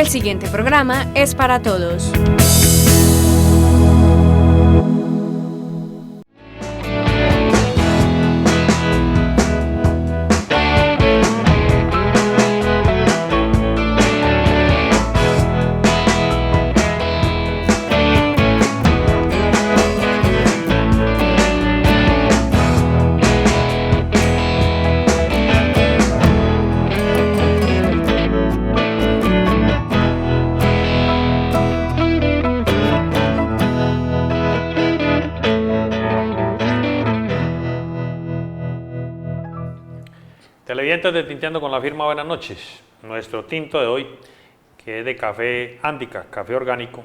siguiente programa es para todos. Televidentes de Tinteando con la Firma, buenas noches. Nuestro tinto de hoy, que es de café Andica, café orgánico,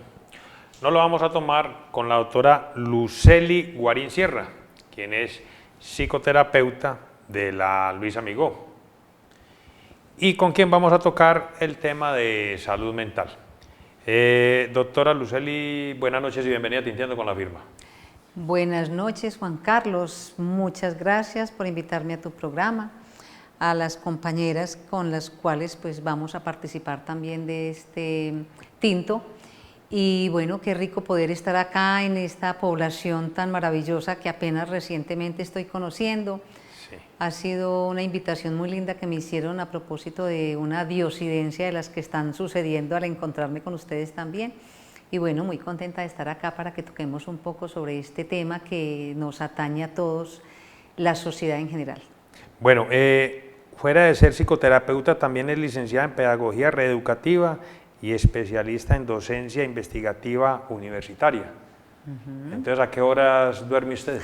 nos lo vamos a tomar con la doctora Lucely Guarín Sierra, quien es psicoterapeuta de la Luis Amigó, y con quien vamos a tocar el tema de salud mental. Doctora Lucely, buenas noches y bienvenida a Tinteando con la Firma. Buenas noches, Juan Carlos. Muchas gracias por invitarme a tu programa, a las compañeras con las cuales pues vamos a participar también de este tinto. Y bueno, qué rico poder estar acá en esta población tan maravillosa que apenas recientemente estoy conociendo. Sí. Ha sido una invitación muy linda que me hicieron a propósito de una diosidencia de las que están sucediendo al encontrarme con ustedes también. Y bueno, muy contenta de estar acá para que toquemos un poco sobre este tema que nos atañe a todos, la sociedad en general. Bueno, fuera de ser psicoterapeuta, también es licenciada en Pedagogía Reeducativa y especialista en docencia investigativa universitaria. Entonces, ¿a qué horas duerme usted?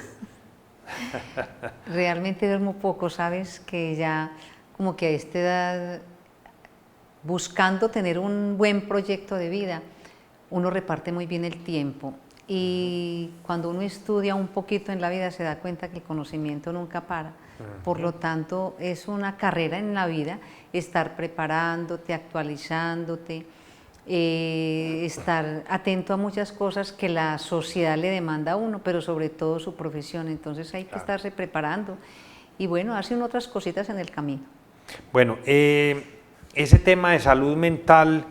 Realmente duermo poco, sabes, que ya como que a esta edad, buscando tener un buen proyecto de vida, uno reparte muy bien el tiempo. Y cuando uno estudia un poquito en la vida se da cuenta que el conocimiento nunca para. Por lo tanto, es una carrera en la vida, estar preparándote, actualizándote, estar atento a muchas cosas que la sociedad le demanda a uno, pero sobre todo su profesión. Entonces hay que estarse preparando y bueno, hacen otras cositas en el camino. Bueno, ese tema de salud mental,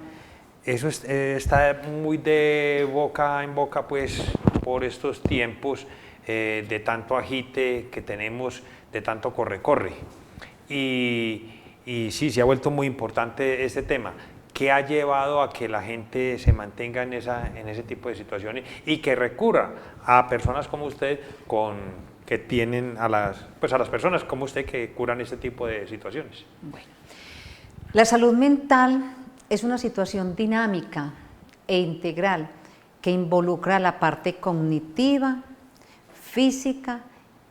eso está muy de boca en boca pues por estos tiempos de tanto agite que tenemos, de tanto corre-corre. Y sí, se ha vuelto muy importante este tema. ¿Qué ha llevado a que la gente se mantenga en ese tipo de situaciones y que recurra a personas como usted que tienen a las personas como usted que curan este tipo de situaciones? Bueno, la salud mental es una situación dinámica e integral que involucra la parte cognitiva, física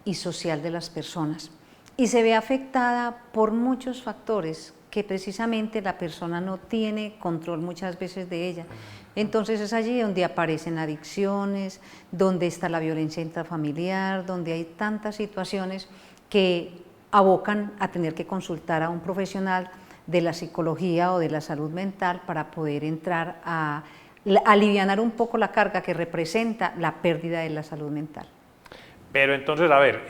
y social de las personas y se ve afectada por muchos factores que precisamente la persona no tiene control muchas veces de ella. Entonces es allí donde aparecen adicciones, donde está la violencia intrafamiliar, donde hay tantas situaciones que abocan a tener que consultar a un profesional de la psicología o de la salud mental para poder entrar a alivianar un poco la carga que representa la pérdida de la salud mental. Pero entonces, a ver,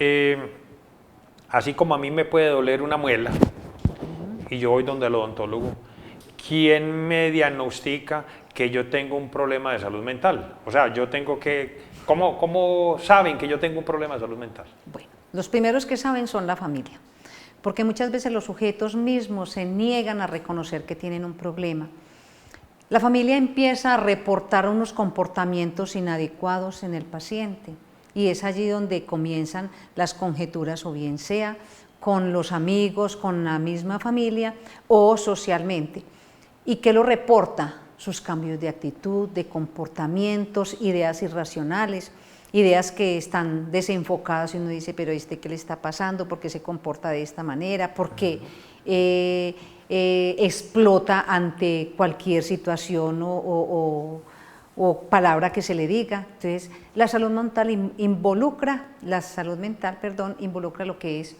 así como a mí me puede doler una muela y yo voy donde el odontólogo, ¿quién me diagnostica que yo tengo un problema de salud mental? O sea, yo tengo que, ¿cómo saben que yo tengo un problema de salud mental? Bueno, los primeros que saben son la familia, porque muchas veces los sujetos mismos se niegan a reconocer que tienen un problema. La familia empieza a reportar unos comportamientos inadecuados en el paciente y es allí donde comienzan las conjeturas, o bien sea con los amigos, con la misma familia o socialmente. ¿Y qué lo reporta? Sus cambios de actitud, de comportamientos, ideas irracionales, ideas que están desenfocadas y uno dice, pero ¿qué le está pasando? ¿Por qué se comporta de esta manera? ¿Por qué explota ante cualquier situación o palabra que se le diga? Entonces, la salud mental involucra lo que es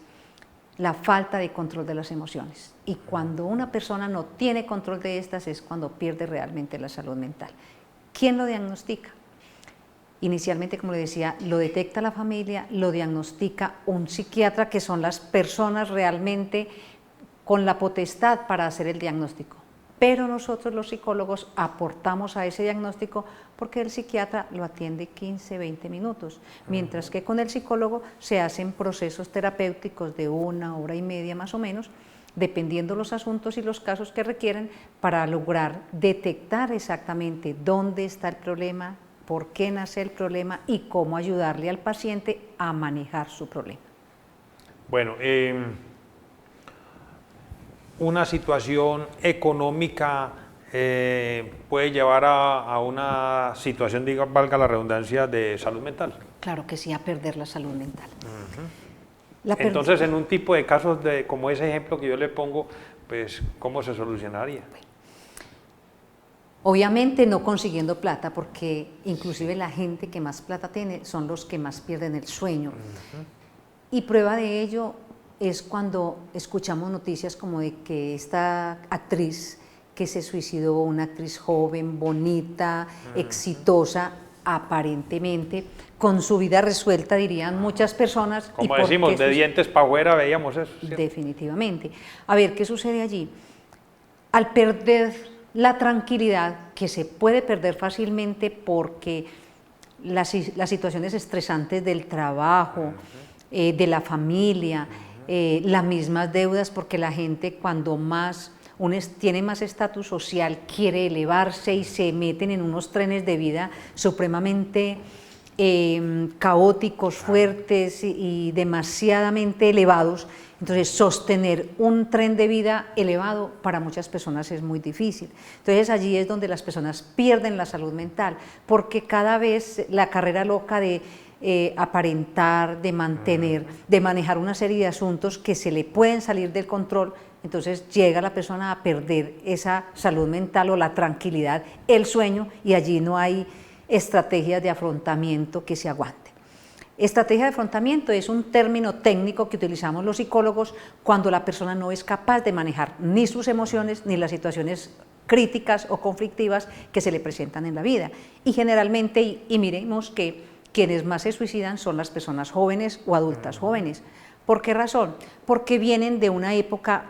la falta de control de las emociones. Y cuando una persona no tiene control de estas es cuando pierde realmente la salud mental. ¿Quién lo diagnostica? Inicialmente, como le decía, lo detecta la familia, lo diagnostica un psiquiatra, que son las personas realmente con la potestad para hacer el diagnóstico. pero nosotros los psicólogos aportamos a ese diagnóstico porque el psiquiatra lo atiende 15, 20 minutos, mientras que con el psicólogo se hacen procesos terapéuticos de 1 hora y media más o menos, dependiendo los asuntos y los casos que requieren, para lograr detectar exactamente dónde está el problema, por qué nace el problema y cómo ayudarle al paciente a manejar su problema. Bueno, una situación económica puede llevar a una situación, diga, valga la redundancia, de salud mental. Claro que sí, a perder la salud mental. Entonces, en un tipo de casos como ese ejemplo que yo le pongo, pues, ¿cómo se solucionaría? Obviamente no consiguiendo plata, porque inclusive la gente que más plata tiene son los que más pierden el sueño. Y prueba de ello es cuando escuchamos noticias como de que esta actriz que se suicidó, una actriz joven, bonita, exitosa, aparentemente, con su vida resuelta, dirían muchas personas. Como decimos, de dientes para afuera veíamos eso. ¿Cierto? Definitivamente. A ver, ¿qué sucede allí? Al perder la tranquilidad, que se puede perder fácilmente porque las situaciones estresantes del trabajo, de la familia, las mismas deudas, porque la gente cuando tiene más estatus social quiere elevarse y se meten en unos trenes de vida supremamente caóticos, fuertes y demasiadamente elevados. Entonces, sostener un tren de vida elevado para muchas personas es muy difícil. Entonces, allí es donde las personas pierden la salud mental, porque cada vez la carrera loca de aparentar, de mantener, de manejar una serie de asuntos que se le pueden salir del control, entonces llega la persona a perder esa salud mental o la tranquilidad, el sueño, y allí no hay estrategias de afrontamiento que se aguanten. Estrategia de afrontamiento es un término técnico que utilizamos los psicólogos cuando la persona no es capaz de manejar ni sus emociones ni las situaciones críticas o conflictivas que se le presentan en la vida. Y generalmente, y miremos que quienes más se suicidan son las personas jóvenes o adultas jóvenes. ¿Por qué razón? Porque vienen de una época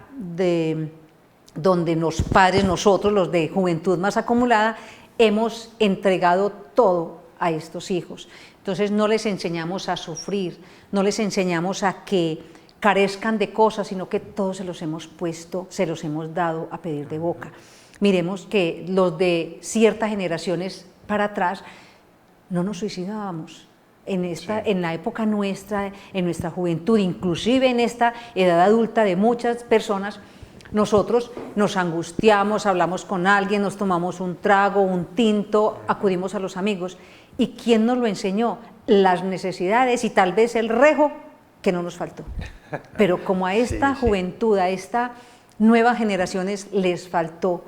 donde los padres, nosotros, los de juventud más acumulada, hemos entregado todo a estos hijos. Entonces no les enseñamos a sufrir, no les enseñamos a que carezcan de cosas, sino que todos se los hemos puesto, se los hemos dado a pedir de boca. Miremos que los de ciertas generaciones para atrás no nos suicidábamos. En la época nuestra, en nuestra juventud, inclusive en esta edad adulta de muchas personas, nosotros nos angustiamos, hablamos con alguien, nos tomamos un trago, un tinto, acudimos a los amigos. ¿Y quién nos lo enseñó? Las necesidades y tal vez el rejo que no nos faltó. Pero como a esta juventud, a estas nuevas generaciones les faltó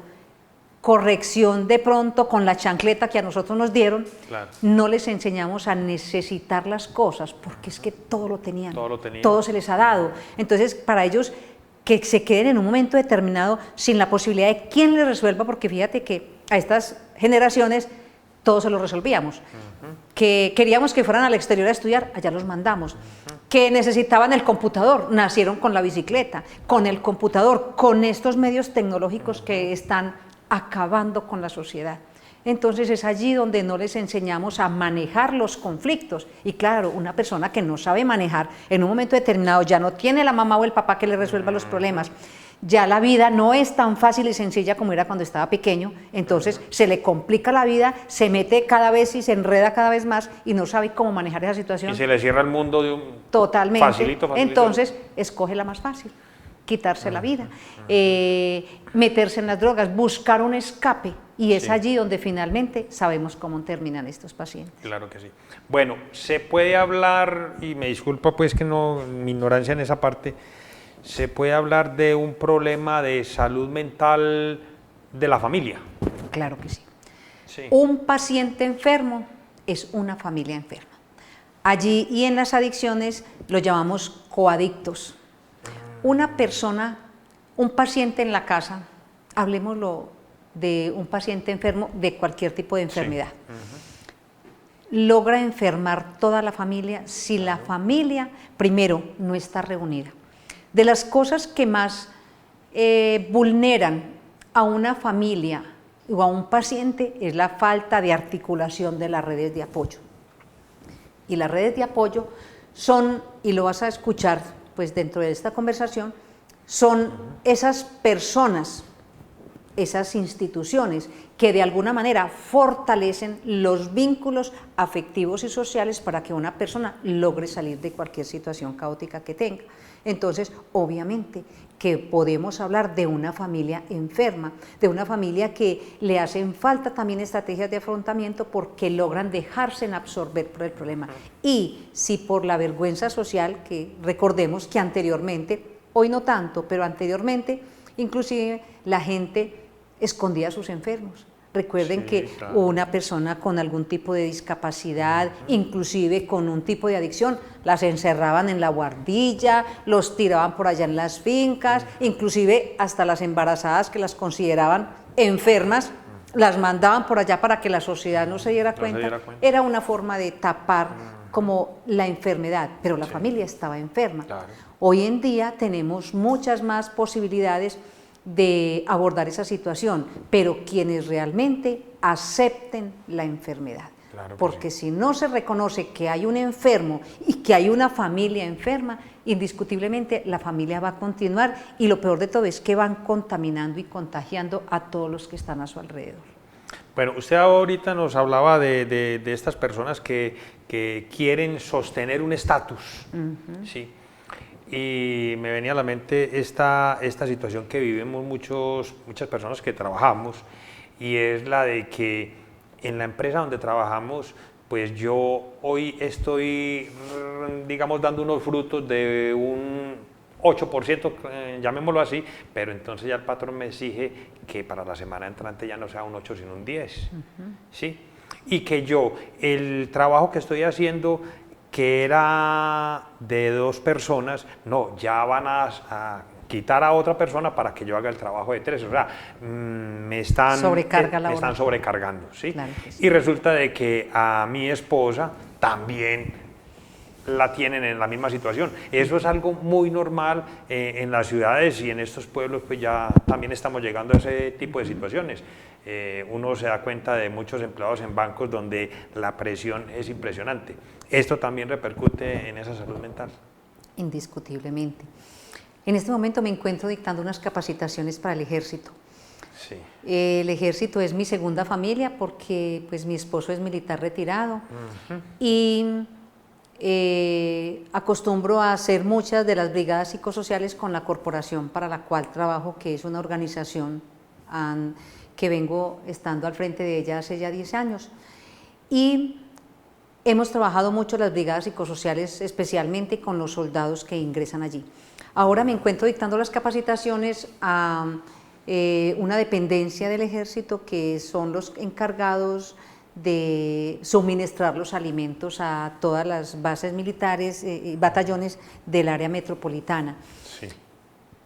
corrección de pronto con la chancleta que a nosotros nos dieron, no les enseñamos a necesitar las cosas, porque es que todo lo tenían, todo se les ha dado. Entonces, para ellos, que se queden en un momento determinado sin la posibilidad de quién les resuelva, porque fíjate que a estas generaciones todo se lo resolvíamos. Que queríamos que fueran al exterior a estudiar, allá los mandamos. Que necesitaban el computador, nacieron con la bicicleta, con el computador, con estos medios tecnológicos que están acabando con la sociedad. Entonces es allí donde no les enseñamos a manejar los conflictos. Y claro, una persona que no sabe manejar, en un momento determinado ya no tiene la mamá o el papá que le resuelva los problemas, ya la vida no es tan fácil y sencilla como era cuando estaba pequeño, entonces se le complica la vida, se mete cada vez y se enreda cada vez más y no sabe cómo manejar esa situación. Y se le cierra el mundo de un... Totalmente. Facilito. Entonces escoge la más fácil, quitarse la vida, meterse en las drogas, buscar un escape, y es allí donde finalmente sabemos cómo terminan estos pacientes. Claro que sí. Bueno, se puede hablar, y me disculpa pues que no, mi ignorancia en esa parte, se puede hablar de un problema de salud mental de la familia. Claro que sí. Un paciente enfermo es una familia enferma. Allí y en las adicciones lo llamamos coadictos. Una persona, un paciente en la casa, hablemoslo de un paciente enfermo de cualquier tipo de enfermedad, logra enfermar toda la familia si la familia, primero, no está reunida. De las cosas que más vulneran a una familia o a un paciente es la falta de articulación de las redes de apoyo. Y las redes de apoyo son, y lo vas a escuchar pues dentro de esta conversación, son esas personas, esas instituciones que de alguna manera fortalecen los vínculos afectivos y sociales para que una persona logre salir de cualquier situación caótica que tenga. Entonces, obviamente que podemos hablar de una familia enferma, de una familia que le hacen falta también estrategias de afrontamiento porque logran dejarse en absorber por el problema. Y si por la vergüenza social, que recordemos que anteriormente, hoy no tanto, pero anteriormente, inclusive la gente escondía a sus enfermos. Recuerden que claro, una persona con algún tipo de discapacidad, inclusive con un tipo de adicción, las encerraban en la guardilla, los tiraban por allá en las fincas, inclusive hasta las embarazadas que las consideraban enfermas, las mandaban por allá para que la sociedad no se diera cuenta. Era una forma de tapar como la enfermedad, pero la familia estaba enferma. Claro. Hoy en día tenemos muchas más posibilidades de abordar esa situación, pero quienes realmente acepten la enfermedad. Claro, porque si no se reconoce que hay un enfermo y que hay una familia enferma, indiscutiblemente la familia va a continuar y lo peor de todo es que van contaminando y contagiando a todos los que están a su alrededor. Bueno, usted ahorita nos hablaba de estas personas que quieren sostener un estatus, ¿sí? Y me venía a la mente esta situación que vivimos muchas personas que trabajamos, y es la de que en la empresa donde trabajamos, pues yo hoy estoy, digamos, dando unos frutos de un 8%, llamémoslo así, pero entonces ya el patrón me exige que para la semana entrante ya no sea un 8 sino un 10, ¿sí? Y que yo, el trabajo que estoy haciendo, que era de 2 personas, no, ya van a quitar a otra persona para que yo haga el trabajo de 3, o sea, me están sobrecargando, ¿sí? Claro que sí. Y resulta de que a mi esposa también la tienen en la misma situación. Eso es algo muy normal en las ciudades, y en estos pueblos pues ya también estamos llegando a ese tipo de situaciones. Uno se da cuenta de muchos empleados en bancos donde la presión es impresionante. Esto también repercute en esa salud mental. Indiscutiblemente. En este momento me encuentro dictando unas capacitaciones para el ejército. Sí. El ejército es mi segunda familia porque pues mi esposo es militar retirado y acostumbro a hacer muchas de las brigadas psicosociales con la corporación para la cual trabajo, que es una organización que vengo estando al frente de ella hace ya 10 años. Y hemos trabajado mucho las brigadas psicosociales, especialmente con los soldados que ingresan allí. Ahora me encuentro dictando las capacitaciones a una dependencia del ejército que son los encargados de suministrar los alimentos a todas las bases militares y batallones del área metropolitana. Sí.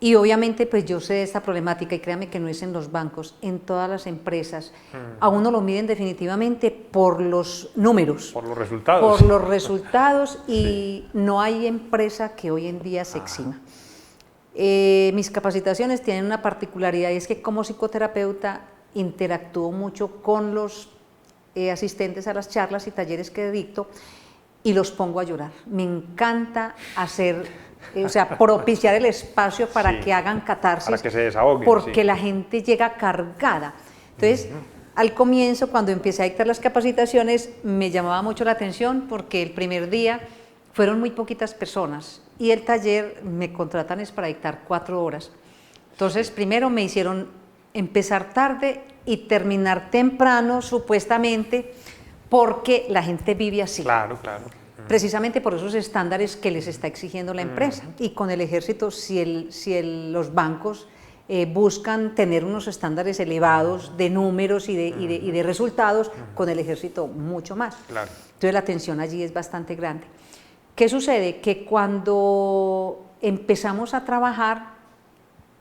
Y obviamente pues yo sé de esta problemática, y créame que no es en los bancos, en todas las empresas. A uno lo miden definitivamente por los números. Por los resultados. Por los resultados, y no hay empresa que hoy en día se exima. Mis capacitaciones tienen una particularidad, y es que como psicoterapeuta interactúo mucho con los asistentes a las charlas y talleres que dicto y los pongo a llorar. Me encanta hacer, propiciar el espacio para que hagan catarsis, para que se desahoguen, porque la gente llega cargada. Entonces, al comienzo, cuando empecé a dictar las capacitaciones, me llamaba mucho la atención porque el primer día fueron muy poquitas personas y el taller me contratan es para dictar 4 horas. Entonces, primero me hicieron empezar tarde y terminar temprano, supuestamente, porque la gente vive así. Claro, claro. Precisamente por esos estándares que les está exigiendo la empresa. Y con el ejército, los bancos buscan tener unos estándares elevados de números y de resultados, con el ejército mucho más. Claro. Entonces la tensión allí es bastante grande. ¿Qué sucede? Que cuando empezamos a trabajar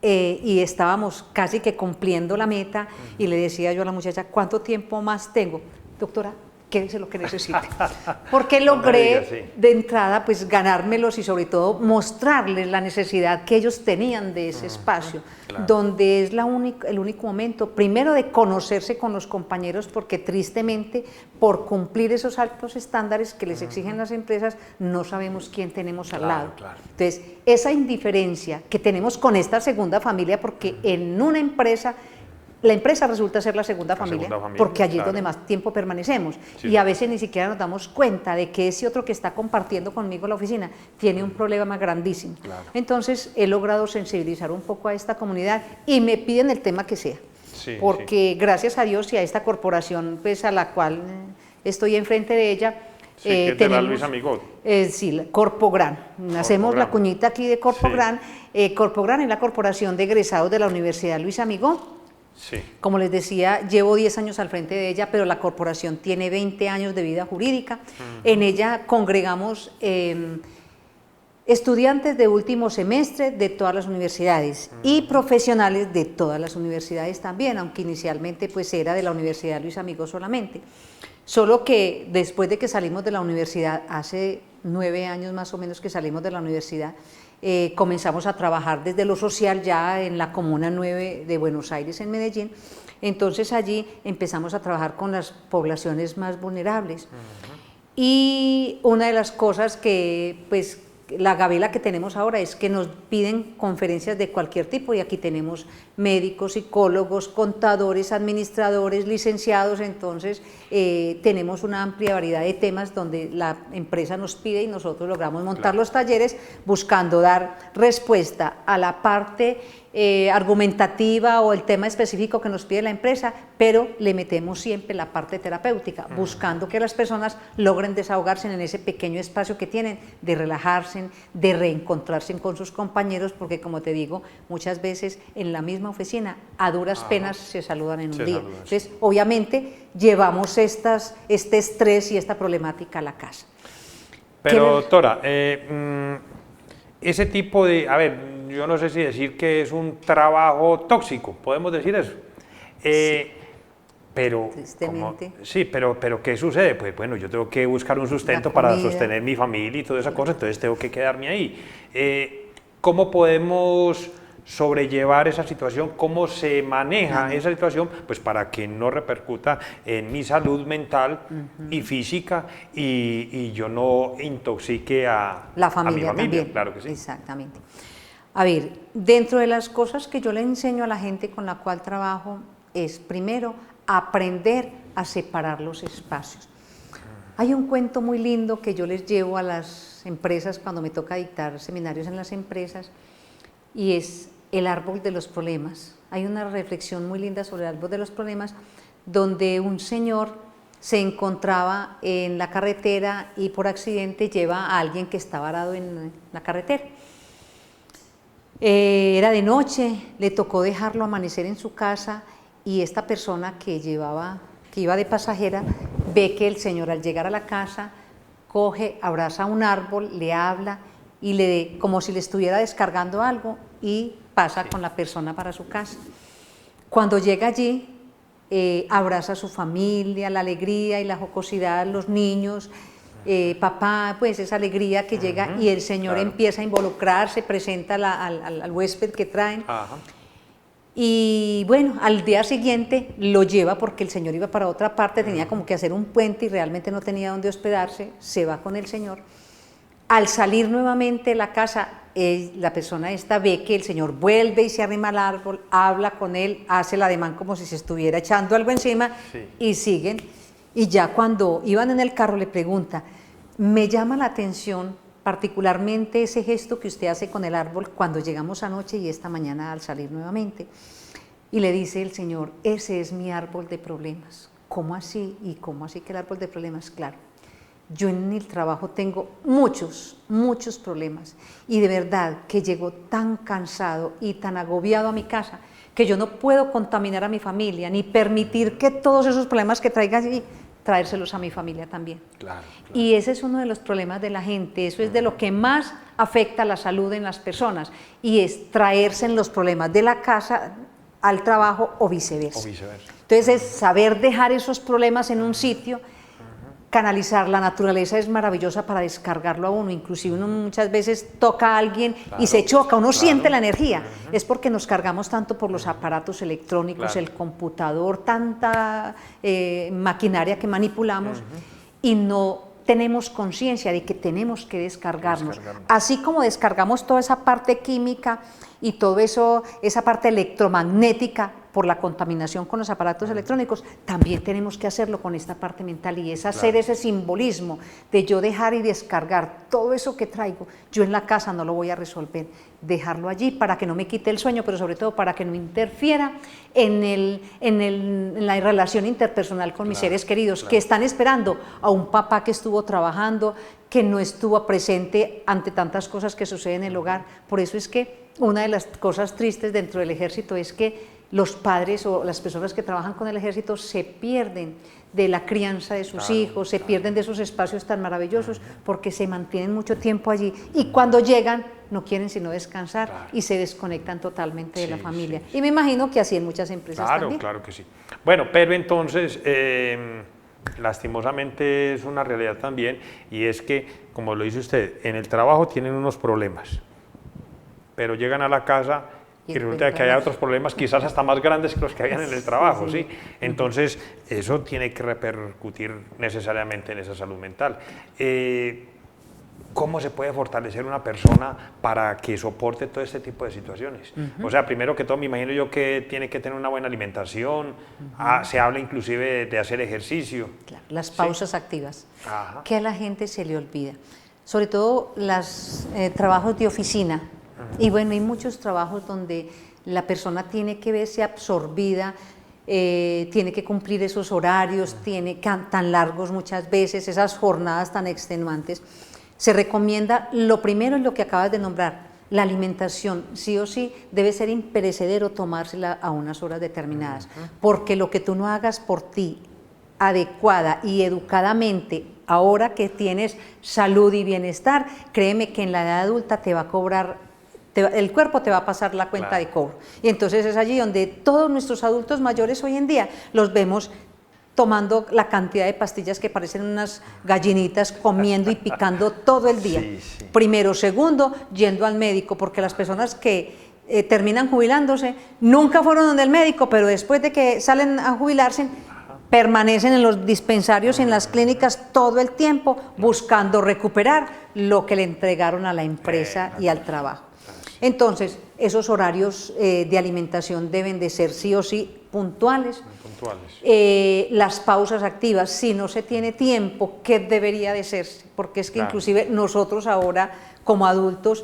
y estábamos casi que cumpliendo la meta, y le decía yo a la muchacha, ¿cuánto tiempo más tengo? Doctora, quédese lo que necesite. Porque No me logré digas, sí. de entrada pues ganármelos y sobre todo mostrarles la necesidad que ellos tenían de ese espacio, claro. donde es el único momento, primero de conocerse con los compañeros, porque tristemente por cumplir esos altos estándares que les exigen las empresas, no sabemos quién tenemos al Claro, lado. claro. Entonces, esa indiferencia que tenemos con esta segunda familia, porque en una empresa, la empresa resulta ser la segunda familia, porque allí claro. es donde más tiempo permanecemos, Sí. y a veces ni siquiera nos damos cuenta de que ese otro que está compartiendo conmigo la oficina tiene un problema grandísimo. Claro. Entonces, he logrado sensibilizar un poco a esta comunidad y me piden el tema que sea, Sí, porque gracias a Dios y a esta corporación pues, a la cual estoy enfrente de ella, Sí, que es de la Luis Amigot. Sí, la Corpogran. Hacemos la cuñita aquí de Corpogran. Corpogran es la corporación de egresados de la Universidad Luis Amigot. Sí. Como les decía, llevo 10 años al frente de ella, pero la corporación tiene 20 años de vida jurídica. En ella congregamos estudiantes de último semestre de todas las universidades y profesionales de todas las universidades también, aunque inicialmente pues era de la Universidad Luis Amigot solamente. Solo que después de que salimos de la universidad, hace 9 años más o menos que salimos de la universidad, comenzamos a trabajar desde lo social ya en la Comuna 9 de Buenos Aires, en Medellín. Entonces allí empezamos a trabajar con las poblaciones más vulnerables. Y una de las cosas que, pues, la gabela que tenemos ahora es que nos piden conferencias de cualquier tipo, y aquí tenemos médicos, psicólogos, contadores, administradores, licenciados. Entonces tenemos una amplia variedad de temas donde la empresa nos pide y nosotros logramos montar los talleres buscando dar respuesta a la parte argumentativa o el tema específico que nos pide la empresa, pero le metemos siempre la parte terapéutica, buscando que las personas logren desahogarse en ese pequeño espacio que tienen, de relajarse, de reencontrarse con sus compañeros, porque como te digo, muchas veces en la misma oficina, a duras penas se saludan en un día. Entonces, obviamente, llevamos este estrés y esta problemática a la casa. Pero, doctora, ese tipo de, a ver, yo no sé si decir que es un trabajo tóxico, podemos decir eso. Sí. Pero, tristemente. sí, pero ¿qué sucede? Pues bueno, yo tengo que buscar un sustento La para comida. sostener mi familia y toda esa cosa, entonces tengo que quedarme ahí. ¿Cómo podemos sobrellevar esa situación? ¿Cómo se maneja esa situación? Pues para que no repercuta en mi salud mental y física y yo no intoxique a La mi familia también. Claro que sí. Exactamente. A ver, dentro de las cosas que yo le enseño a la gente con la cual trabajo es, primero, aprender a separar los espacios. Hay un cuento muy lindo que yo les llevo a las empresas cuando me toca dictar seminarios en las empresas, y es el árbol de los problemas. Hay una reflexión muy linda sobre el árbol de los problemas, donde un señor se encontraba en la carretera y por accidente lleva a alguien que está varado en la carretera. Era de noche, le tocó dejarlo amanecer en su casa, y esta persona que iba de pasajera ve que el señor, al llegar a la casa, coge, abraza un árbol, le habla y como si le estuviera descargando algo, y pasa con la persona para su casa. Cuando llega allí, abraza a su familia, la alegría y la jocosidad, los niños, papá, pues esa alegría que llega, y el señor empieza a involucrarse, presenta al huésped que traen. Y bueno, al día siguiente lo lleva, porque el señor iba para otra parte, tenía como que hacer un puente y realmente no tenía dónde hospedarse, se va con el señor. Al salir nuevamente de la casa, la persona esta ve que el señor vuelve y se arrima al árbol, habla con él, hace el ademán como si se estuviera echando algo encima, y siguen. Y ya cuando iban en el carro le pregunta, me llama la atención particularmente ese gesto que usted hace con el árbol cuando llegamos anoche y esta mañana al salir nuevamente. Y le dice el señor, ese es mi árbol de problemas. ¿Cómo así? ¿Y cómo así que el árbol de problemas? Claro, yo en el trabajo tengo muchos problemas, y de verdad que llego tan cansado y tan agobiado a mi casa que yo no puedo contaminar a mi familia, ni permitir que todos esos problemas que traiga allí, traérselos a mi familia también. Claro. Y ese es uno de los problemas de la gente, eso es de lo que más afecta la salud en las personas, y es traerse en los problemas de la casa al trabajo o viceversa. Entonces es saber dejar esos problemas en un sitio canalizar, la naturaleza es maravillosa para descargarlo a uno, inclusive uno muchas veces toca a alguien y se choca, uno siente la energía, es porque nos cargamos tanto por los aparatos electrónicos, el computador, tanta maquinaria que manipulamos y no tenemos conciencia de que tenemos que descargarnos. Así como descargamos toda esa parte química y todo eso, esa parte electromagnética por la contaminación con los aparatos electrónicos, también tenemos que hacerlo con esta parte mental y es hacer ese simbolismo de yo dejar y descargar todo eso que traigo. Yo en la casa no lo voy a resolver, dejarlo allí para que no me quite el sueño, pero sobre todo para que no interfiera en la relación interpersonal con mis seres queridos, que están esperando a un papá que estuvo trabajando, que no estuvo presente ante tantas cosas que suceden en el hogar. Por eso es que una de las cosas tristes dentro del ejército es que los padres o las personas que trabajan con el ejército se pierden de la crianza de sus hijos, se pierden de esos espacios tan maravillosos porque se mantienen mucho tiempo allí y cuando llegan no quieren sino descansar y se desconectan totalmente de la familia. Y me imagino que así en muchas empresas también. Claro que sí. Bueno, pero entonces, lastimosamente es una realidad también y es que, como lo dice usted, en el trabajo tienen unos problemas, pero llegan a la casa y resulta que hay otros problemas quizás hasta más grandes que los que habían en el trabajo, ¿sí? Entonces, eso tiene que repercutir necesariamente en esa salud mental. ¿Cómo se puede fortalecer una persona para que soporte todo este tipo de situaciones? O sea, primero que todo, me imagino yo que tiene que tener una buena alimentación, se habla inclusive de hacer ejercicio. Claro, las pausas activas, que a la gente se le olvida. Sobre todo los trabajos de oficina. Y bueno, hay muchos trabajos donde la persona tiene que verse absorbida, tiene que cumplir esos horarios, tan largos muchas veces, esas jornadas tan extenuantes. Se recomienda, lo primero es lo que acabas de nombrar, la alimentación, sí o sí, debe ser imperecedero tomársela a unas horas determinadas, porque lo que tú no hagas por ti, adecuada y educadamente, ahora que tienes salud y bienestar, créeme que en la edad adulta te va a cobrar, el cuerpo te va a pasar la cuenta de cobro. Y entonces es allí donde todos nuestros adultos mayores hoy en día los vemos tomando la cantidad de pastillas que parecen unas gallinitas, comiendo y picando todo el día. Primero, segundo, yendo al médico, porque las personas que terminan jubilándose nunca fueron donde el médico, pero después de que salen a jubilarse, permanecen en los dispensarios, en las clínicas todo el tiempo, buscando recuperar lo que le entregaron a la empresa y al trabajo. Entonces, esos horarios de alimentación deben de ser sí o sí puntuales. Las pausas activas, si no se tiene tiempo, ¿qué debería de ser? Porque es que inclusive nosotros ahora, como adultos,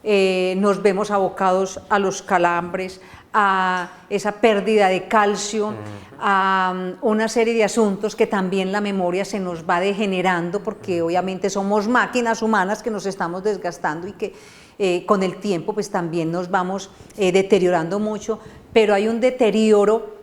nos vemos abocados a los calambres, a esa pérdida de calcio, a una serie de asuntos que también la memoria se nos va degenerando, porque obviamente somos máquinas humanas que nos estamos desgastando y que con el tiempo pues también nos vamos deteriorando mucho, pero hay un deterioro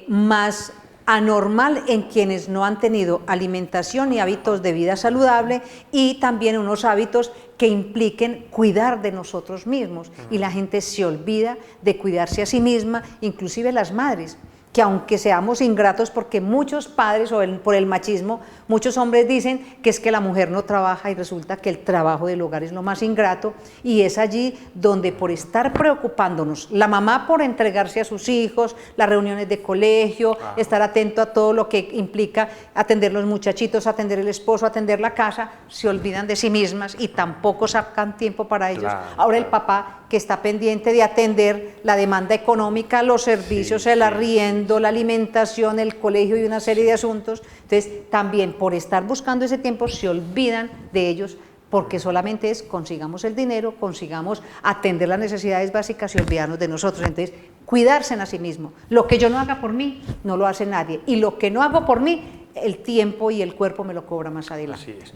más anormal en quienes no han tenido alimentación y hábitos de vida saludable y también unos hábitos que impliquen cuidar de nosotros mismos y la gente se olvida de cuidarse a sí misma, inclusive las madres, que aunque seamos ingratos, porque muchos padres o por el machismo, muchos hombres dicen que es que la mujer no trabaja y resulta que el trabajo del hogar es lo más ingrato y es allí donde por estar preocupándonos, la mamá por entregarse a sus hijos, las reuniones de colegio, estar atento a todo lo que implica atender los muchachitos, atender el esposo, atender la casa, se olvidan de sí mismas y tampoco sacan tiempo para ellos. Ahora el papá que está pendiente de atender la demanda económica, los servicios, el arriendo, la alimentación, el colegio y una serie de asuntos, entonces también por estar buscando ese tiempo se olvidan de ellos porque solamente es consigamos el dinero, consigamos atender las necesidades básicas y olvidarnos de nosotros. Entonces, cuidarse a sí mismo. Lo que yo no haga por mí, no lo hace nadie. Y lo que no hago por mí, el tiempo y el cuerpo me lo cobra más adelante. Así es.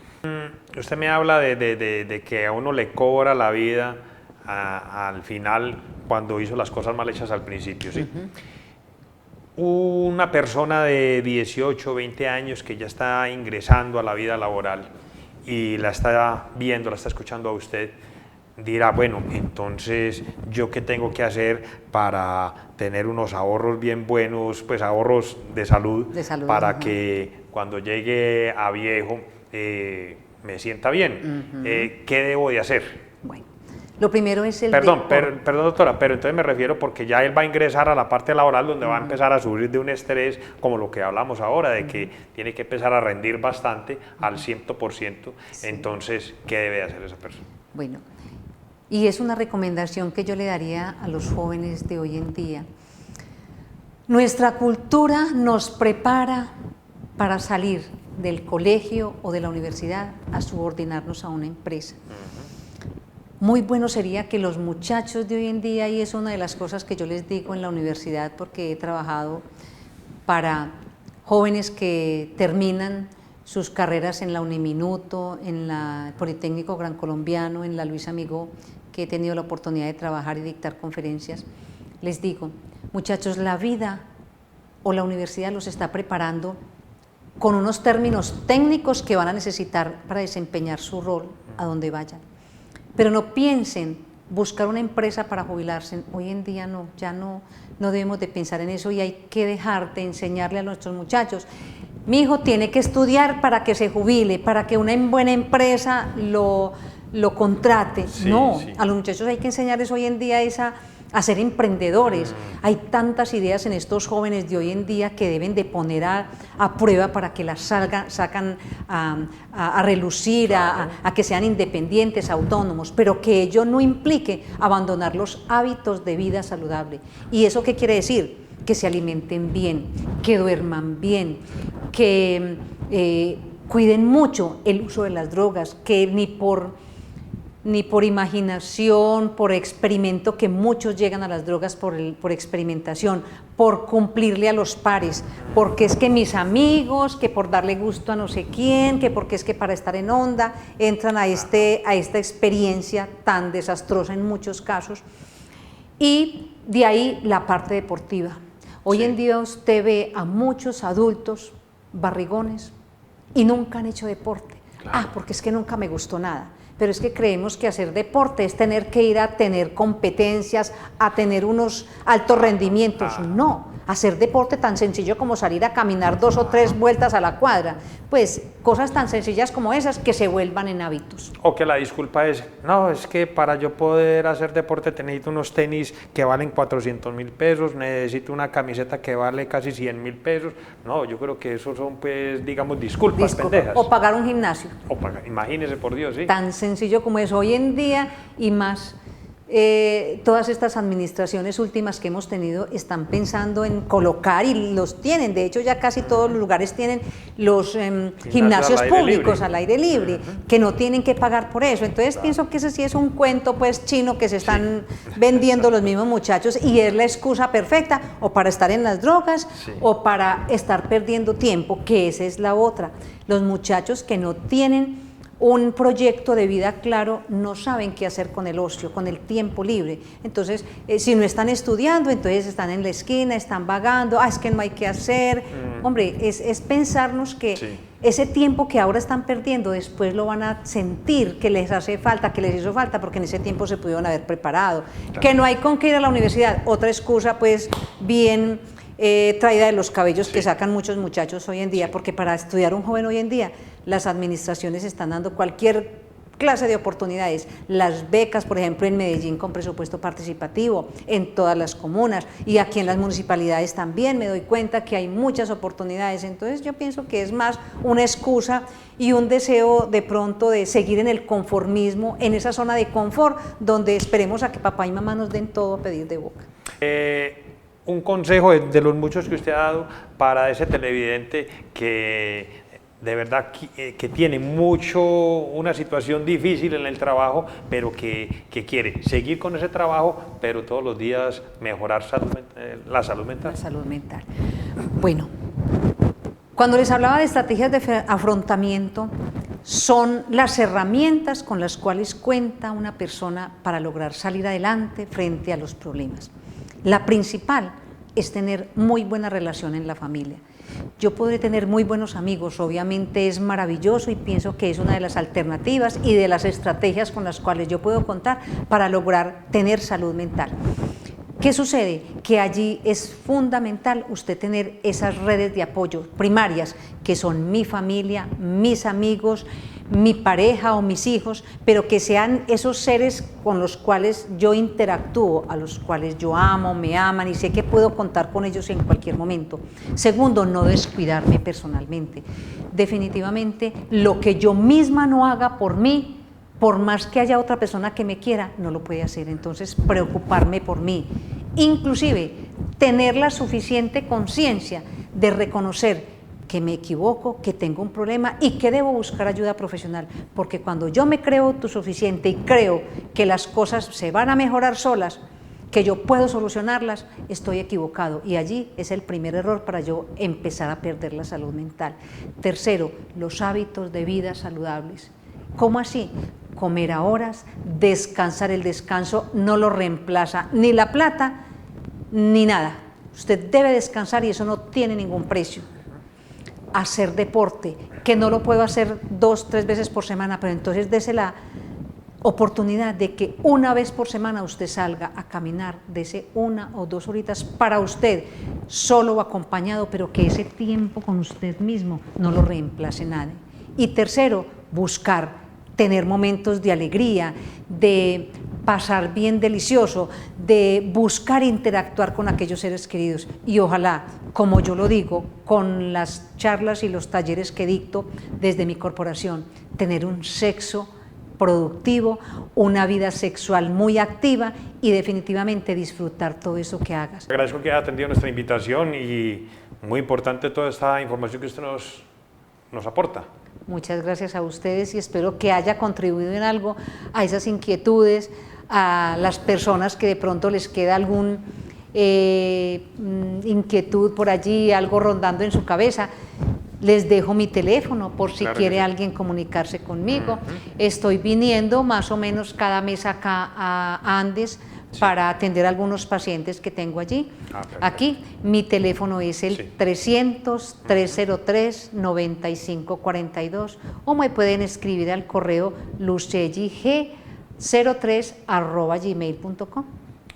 Usted me habla de que a uno le cobra la vida al final cuando hizo las cosas mal hechas al principio, ¿sí? Una persona de 18, 20 años que ya está ingresando a la vida laboral y la está viendo, la está escuchando a usted, dirá, bueno, entonces, ¿yo qué tengo que hacer para tener unos ahorros bien buenos, pues ahorros de salud, para que cuando llegue a viejo me sienta bien. ¿Qué debo de hacer? Bueno, lo primero es el Perdón, doctora, pero entonces me refiero porque ya él va a ingresar a la parte laboral donde va a empezar a sufrir de un estrés como lo que hablamos ahora, de que tiene que empezar a rendir bastante al 100%. Sí. Entonces, ¿qué debe hacer esa persona? Bueno, y es una recomendación que yo le daría a los jóvenes de hoy en día. Nuestra cultura nos prepara para salir del colegio o de la universidad a subordinarnos a una empresa. Muy bueno sería que los muchachos de hoy en día, y es una de las cosas que yo les digo en la universidad porque he trabajado para jóvenes que terminan sus carreras en la Uniminuto, en el Politécnico Gran Colombiano, en la Luis Amigó, que he tenido la oportunidad de trabajar y dictar conferencias, les digo, muchachos, la vida o la universidad los está preparando con unos términos técnicos que van a necesitar para desempeñar su rol a donde vayan. Pero no piensen buscar una empresa para jubilarse. Hoy en día no, ya no debemos de pensar en eso y hay que dejar de enseñarle a nuestros muchachos. Mi hijo tiene que estudiar para que se jubile, para que una buena empresa lo contrate. Sí, no, sí. A los muchachos hay que enseñarles hoy en día a ser emprendedores. Hay tantas ideas en estos jóvenes de hoy en día que deben de poner a prueba para que las sacan a relucir, claro. a que sean independientes, autónomos, pero que ello no implique abandonar los hábitos de vida saludable. ¿Y eso qué quiere decir? Que se alimenten bien, que duerman bien, que cuiden mucho el uso de las drogas, que ni por imaginación, por experimento, que muchos llegan a las drogas por experimentación, por cumplirle a los pares, porque es que mis amigos, que por darle gusto a no sé quién, que porque es que para estar en onda, entran a esta experiencia tan desastrosa en muchos casos. Y de ahí la parte deportiva. Hoy en día usted ve a muchos adultos barrigones y nunca han hecho deporte. Claro. Porque es que nunca me gustó nada. Pero es que creemos que hacer deporte es tener que ir a tener competencias, a tener unos altos rendimientos. No, hacer deporte tan sencillo como salir a caminar 2 o 3 vueltas a la cuadra, pues cosas tan sencillas como esas que se vuelvan en hábitos. O que la disculpa es, no, es que para yo poder hacer deporte necesito unos tenis que valen 400.000 pesos, necesito una camiseta que vale casi 100.000 pesos. No, yo creo que eso son, pues, digamos, disculpas pendejas. O pagar un gimnasio. Imagínese, por Dios, sí. Tan sencillo como es hoy en día y más. Todas estas administraciones últimas que hemos tenido están pensando en colocar, y los tienen, de hecho ya casi todos los lugares tienen los gimnasios públicos al aire libre, que no tienen que pagar por eso. Entonces pienso que ese sí es un cuento pues chino que se están vendiendo los mismos muchachos, y es la excusa perfecta o para estar en las drogas o para estar perdiendo tiempo, que esa es la otra. Los muchachos que no tienen un proyecto de vida claro, no saben qué hacer con el ocio, con el tiempo libre. Entonces, si no están estudiando, entonces están en la esquina, están vagando, es que no hay que hacer. Hombre, es pensarnos que ese tiempo que ahora están perdiendo, después lo van a sentir que les hace falta, que les hizo falta, porque en ese tiempo se pudieron haber preparado. Claro. Que no hay con qué ir a la universidad, otra excusa pues bien traída de los cabellos que sacan muchos muchachos hoy en día, porque para estudiar un joven hoy en día, las administraciones están dando cualquier clase de oportunidades, las becas, por ejemplo, en Medellín con presupuesto participativo, en todas las comunas, y aquí en las municipalidades también me doy cuenta que hay muchas oportunidades. Entonces yo pienso que es más una excusa y un deseo de pronto de seguir en el conformismo, en esa zona de confort, donde esperemos a que papá y mamá nos den todo a pedir de boca. Un consejo de los muchos que usted ha dado para ese televidente que de verdad que tiene una situación difícil en el trabajo, pero que quiere seguir con ese trabajo, pero todos los días mejorar la salud mental. La salud mental. Bueno, cuando les hablaba de estrategias de afrontamiento, son las herramientas con las cuales cuenta una persona para lograr salir adelante frente a los problemas. La principal es tener muy buena relación en la familia. Yo podré tener muy buenos amigos, obviamente es maravilloso, y pienso que es una de las alternativas y de las estrategias con las cuales yo puedo contar para lograr tener salud mental. ¿Qué sucede? Que allí es fundamental usted tener esas redes de apoyo primarias, que son mi familia, mis amigos, mi pareja o mis hijos, pero que sean esos seres con los cuales yo interactúo, a los cuales yo amo, me aman y sé que puedo contar con ellos en cualquier momento. Segundo, no descuidarme personalmente. Definitivamente, lo que yo misma no haga por mí, por más que haya otra persona que me quiera, no lo puede hacer. Entonces, preocuparme por mí, inclusive tener la suficiente conciencia de reconocer que me equivoco, que tengo un problema y que debo buscar ayuda profesional, porque cuando yo me creo autosuficiente y creo que las cosas se van a mejorar solas, que yo puedo solucionarlas, estoy equivocado, y allí es el primer error para yo empezar a perder la salud mental. Tercero, los hábitos de vida saludables. ¿Cómo así? Comer a horas, descansar. El descanso no lo reemplaza ni la plata ni nada. Usted debe descansar y eso no tiene ningún precio. Hacer deporte, que no lo puedo hacer 2, 3 veces por semana, pero entonces dese la oportunidad de que una vez por semana usted salga a caminar, dese 1 o 2 horitas para usted, solo o acompañado, pero que ese tiempo con usted mismo no lo reemplace nadie. Y tercero, buscar tener momentos de alegría, de pasar bien delicioso, de buscar interactuar con aquellos seres queridos y ojalá, como yo lo digo, con las charlas y los talleres que dicto desde mi corporación, tener un sexo productivo, una vida sexual muy activa y definitivamente disfrutar todo eso que hagas. Agradezco que haya atendido nuestra invitación y muy importante toda esta información que usted nos aporta. Muchas gracias a ustedes y espero que haya contribuido en algo a esas inquietudes, a las personas que de pronto les queda algún inquietud por allí, algo rondando en su cabeza. Les dejo mi teléfono por si quiere alguien comunicarse conmigo. Estoy viniendo más o menos cada mes acá a Andes para atender a algunos pacientes que tengo allí. Aquí mi teléfono es el 300-303-9542 o me pueden escribir al correo lucellig03@gmail.com.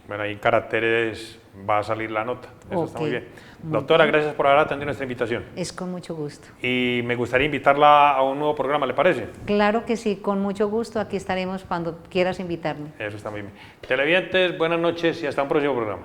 Bueno, ahí en caracteres va a salir la nota. Eso está muy bien. Doctora, gracias por haber atendido nuestra invitación. Es con mucho gusto. Y me gustaría invitarla a un nuevo programa, ¿le parece? Claro que sí, con mucho gusto. Aquí estaremos cuando quieras invitarme. Eso está muy bien. Televidentes, buenas noches y hasta un próximo programa.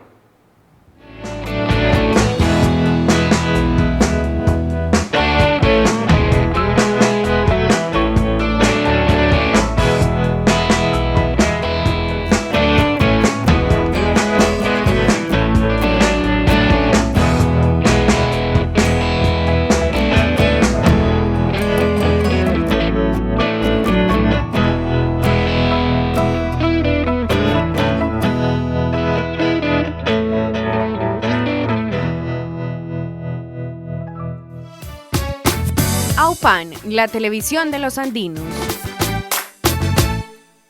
AUPAN, la televisión de los andinos.